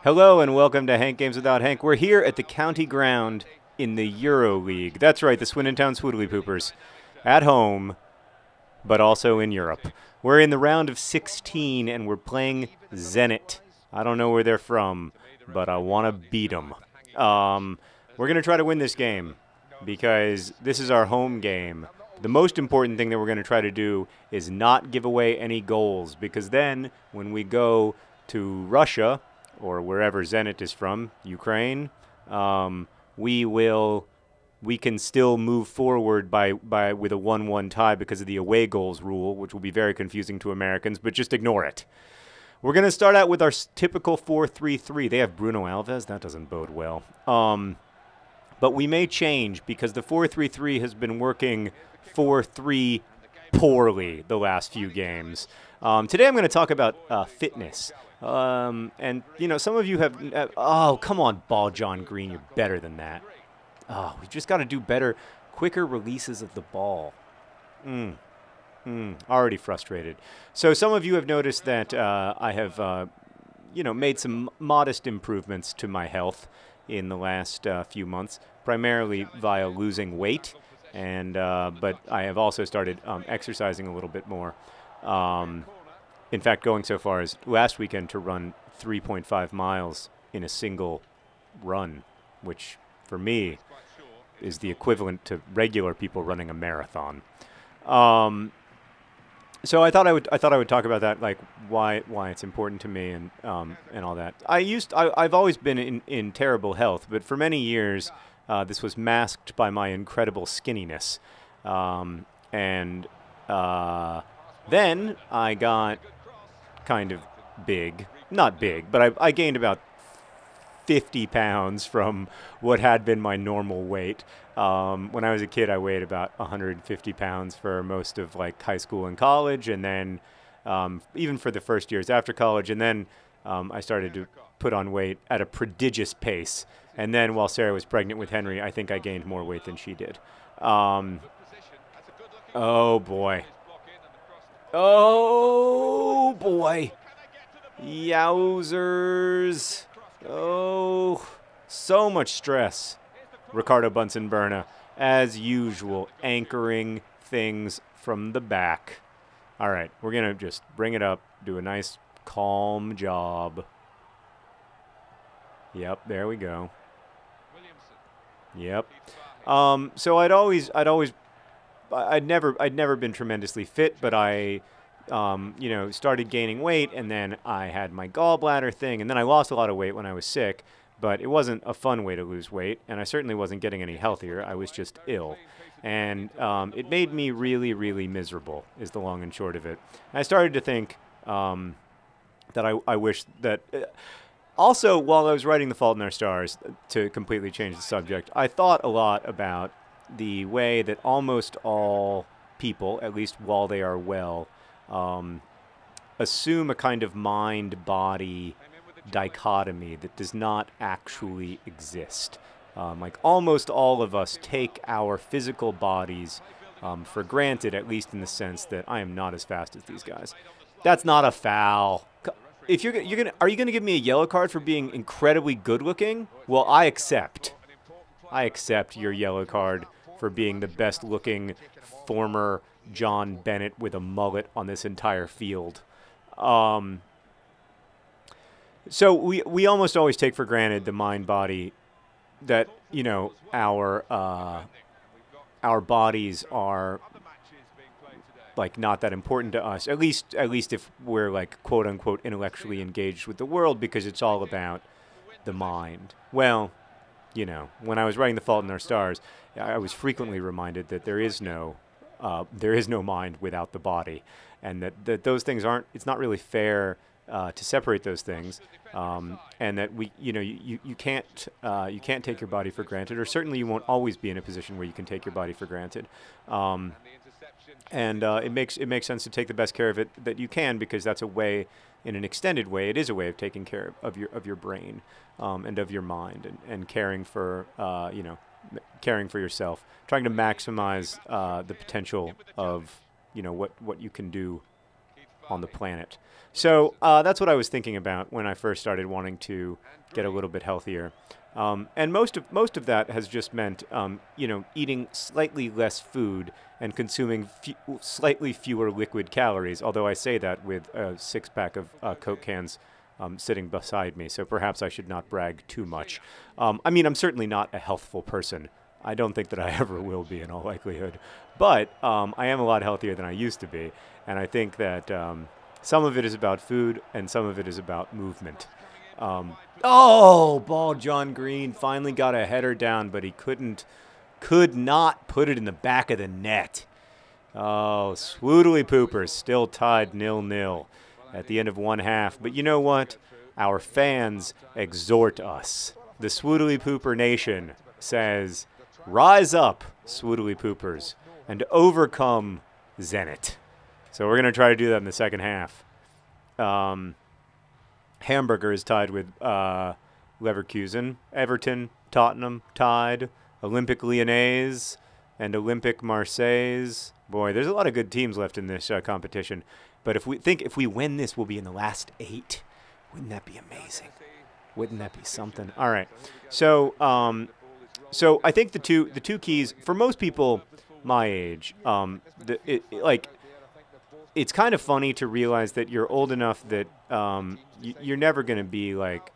Hello and welcome to Hank Games Without Hank. We're here at the county ground in the Euro League. That's right, the Swindon Town Swoodly Poopers. At home, but also in Europe. We're in the round of 16 and we're playing Zenit. I don't know where they're from, but I want to beat them. We're going to try to win this game because this is our home game. The most important thing that we're going to try to do is not give away any goals, because then when we go to Russia, or wherever Zenit is from, Ukraine, we can still move forward with a 1-1 tie because of the away goals rule, which will be very confusing to Americans, but just ignore it. We're going to start out with our typical 4-3-3. They have Bruno Alves. That doesn't bode well. But we may change because the 4-3-3 has been working 4-3 poorly the last few games. Today I'm going to talk about fitness. And, you know, some of you have... oh, come on, Ball John Green. You're better than that. Oh, we've just got to do better, quicker releases of the ball. Already frustrated. So some of you have noticed that I have, made some modest improvements to my health in the last few months, primarily via losing weight. And but I have also started exercising a little bit more. In fact, going so far as last weekend to run 3.5 miles in a single run, which for me is the equivalent to regular people running a marathon. So I thought I would talk about that, like why it's important to me and all that. I've always been in terrible health, but for many years this was masked by my incredible skinniness, and then I got kind of big. Not big, but I gained about 50 pounds from what had been my normal weight. When I was a kid, I weighed about 150 pounds for most of like high school and college, and then even for the first years after college, and then I started to put on weight at a prodigious pace. And then while Sarah was pregnant with Henry, I think I gained more weight than she did. Oh boy. Oh boy. Yowzers. Oh, so much stress. Ricardo Bunsen-Berna, as usual, anchoring things from the back. All right, we're going to just bring it up, do a nice calm job. Yep, there we go. Yep. So I'd never been tremendously fit, but I started gaining weight, and then I had my gallbladder thing, and then I lost a lot of weight when I was sick, but it wasn't a fun way to lose weight, and I certainly wasn't getting any healthier. I was just ill, and it made me really, really miserable, is the long and short of it. And I started to think that I wish that... also, while I was writing The Fault in Our Stars, to completely change the subject, I thought a lot about the way that almost all people, at least while they are well, assume a kind of mind-body dichotomy that does not actually exist. Like almost all of us take our physical bodies for granted, at least in the sense that I am not as fast as these guys. That's not a foul. If are you gonna give me a yellow card for being incredibly good-looking? Well, I accept. I accept your yellow card for being the best-looking former John Bennett with a mullet on this entire field. So we almost always take for granted the mind-body, that, you know, our bodies are like not that important to us, at least if we're like quote unquote intellectually engaged with the world, because it's all about the mind. Well, you know, when I was writing The Fault in Our Stars, I was frequently reminded that there is no mind without the body, and that those things aren't. It's not really fair to separate those things, and that you can't take your body for granted, or certainly you won't always be in a position where you can take your body for granted. And it makes sense to take the best care of it that you can, because that's a way, in an extended way, it is a way of taking care of your brain and of your mind, and caring for caring for yourself, trying to maximize the potential of what you can do on the planet. So that's what I was thinking about when I first started wanting to get a little bit healthier. And most of that has just meant, eating slightly less food and consuming slightly fewer liquid calories. Although I say that with a 6-pack of Coke cans sitting beside me, so perhaps I should not brag too much. I'm certainly not a healthful person. I don't think that I ever will be, in all likelihood. But I am a lot healthier than I used to be, and I think that some of it is about food and some of it is about movement. Ball John Green finally got a header down, but he could not put it in the back of the net. Oh, Swoodly Poopers still tied 0-0 at the end of one half. But you know what? Our fans exhort us. The Swoodly Pooper Nation says, rise up, Swoodly Poopers, and overcome Zenit. So we're going to try to do that in the second half. Hamburger is tied with Leverkusen. Everton, Tottenham tied. Olympique Lyonnais and Olympique Marseille. Boy, there's a lot of good teams left in this competition. But if we win this, we'll be in the last 8. Wouldn't that be amazing? Wouldn't that be something? All right. So I think the two keys for most people my age, it's kind of funny to realize that you're old enough that you're never going to be like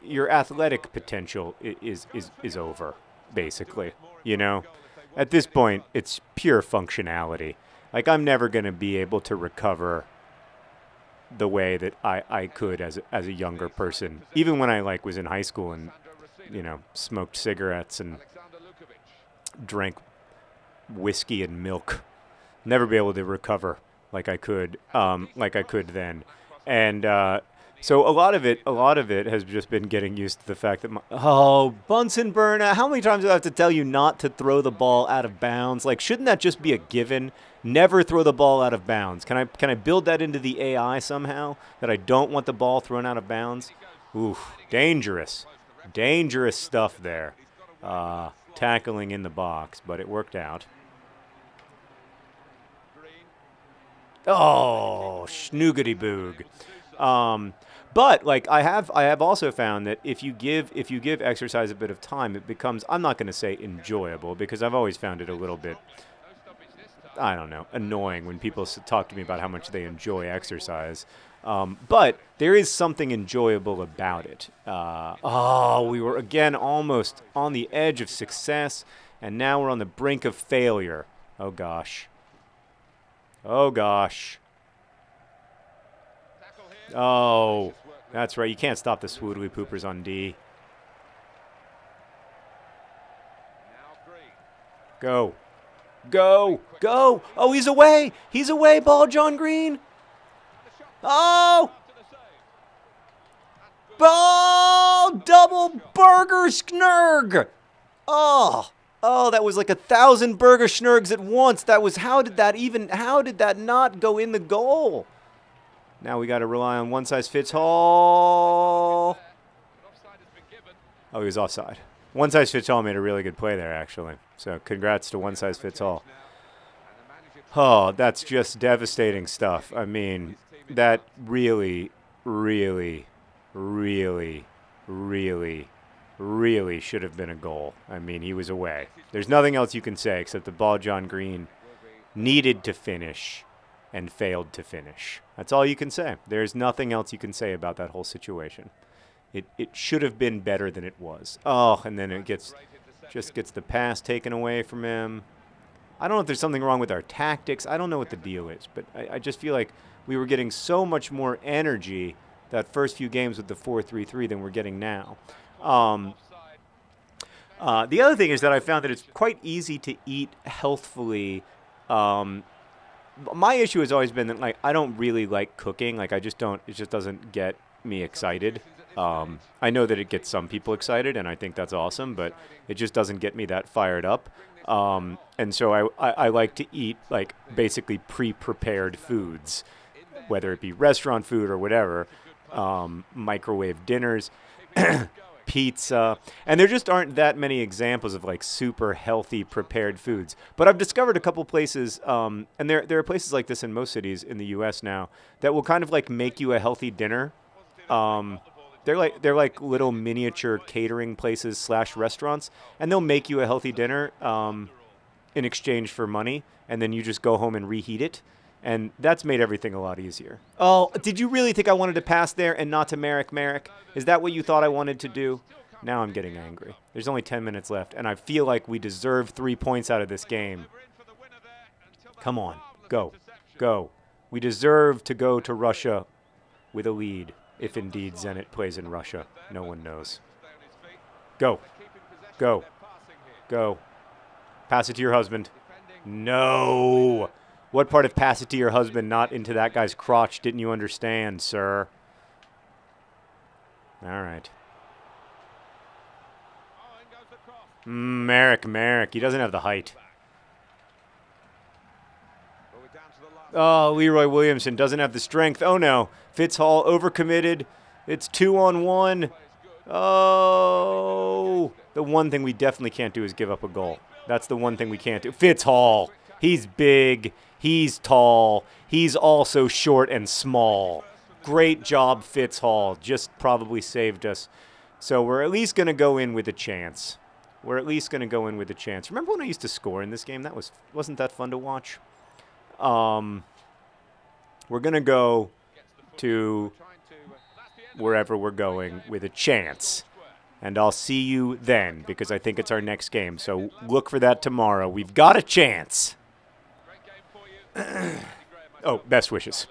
your athletic potential is over, basically. At this point, it's pure functionality. Like, I'm never going to be able to recover the way that I could as a younger person, even when I was in high school and smoked cigarettes and drank whiskey and milk. Never be able to recover like I could then. And so a lot of it has just been getting used to the fact that Bunsen burner. How many times do I have to tell you not to throw the ball out of bounds? Like, shouldn't that just be a given? Never throw the ball out of bounds. Can I build that into the AI somehow, that I don't want the ball thrown out of bounds? Oof, dangerous stuff there. Tackling in the box, but it worked out. Oh, schnoogity boog. But I have also found that if you give exercise a bit of time, it becomes, I'm not going to say enjoyable, because I've always found it a little bit, I don't know, annoying when people talk to me about how much they enjoy exercise. But there is something enjoyable about it. We were again almost on the edge of success, and now we're on the brink of failure. Oh gosh. Oh gosh. Oh, that's right. You can't stop the Swoodly Poopers on D. Go. Go. Go. Oh, he's away. He's away. Ball, John Green. Oh. Ball. Double burger snurg. Oh. Oh, that was like 1,000 burger schnurgs at once. How did that not go in the goal? Now we got to rely on one size fits all. Oh, he was offside. One size fits all made a really good play there, actually. So congrats to one size fits all. Oh, that's just devastating stuff. I mean, that really, really, really, really, really should have been a goal. I mean, he was away. There's nothing else you can say except the ball John Green needed to finish and failed to finish. That's all you can say. There's nothing else you can say about that whole situation. It should have been better than it was. Oh, and then it just gets the pass taken away from him. I don't know if there's something wrong with our tactics. I don't know what the deal is, but I just feel like we were getting so much more energy that first few games with the 4-3-3 than we're getting now. The other thing is that I found that it's quite easy to eat healthfully. My issue has always been that I don't really like cooking. It just doesn't get me excited. I know that it gets some people excited, and I think that's awesome, but it just doesn't get me that fired up. And so I like to eat basically pre-prepared foods, whether it be restaurant food or whatever, microwave dinners. pizza. And there just aren't that many examples of like super healthy prepared foods. But I've discovered a couple places, and there are places like this in most cities in the U.S. now that will kind of like make you a healthy dinner. They're like little miniature catering places / restaurants, and they'll make you a healthy dinner in exchange for money, and then you just go home and reheat it. And that's made everything a lot easier. Oh, did you really think I wanted to pass there and not to Merrick? Is that what you thought I wanted to do? Now I'm getting angry. There's only 10 minutes left, and I feel like we deserve 3 points out of this game. Come on. Go. Go. We deserve to go to Russia with a lead, if indeed Zenit plays in Russia. No one knows. Go. Go. Go. Pass it to your husband. No. What part of pass it to your husband, not into that guy's crotch, didn't you understand, sir? All right. Merrick. He doesn't have the height. Oh, Leroy Williamson doesn't have the strength. Oh, no. Fitzhall overcommitted. It's 2-on-1. Oh. The one thing we definitely can't do is give up a goal. That's the one thing we can't do. Fitzhall. He's big. He's tall. He's also short and small. Great job, Fitzhall. Just probably saved us. So we're at least going to go in with a chance. Remember when I used to score in this game? Wasn't that fun to watch? We're going to go to wherever we're going with a chance. And I'll see you then, because I think it's our next game. So look for that tomorrow. We've got a chance. Oh, best wishes.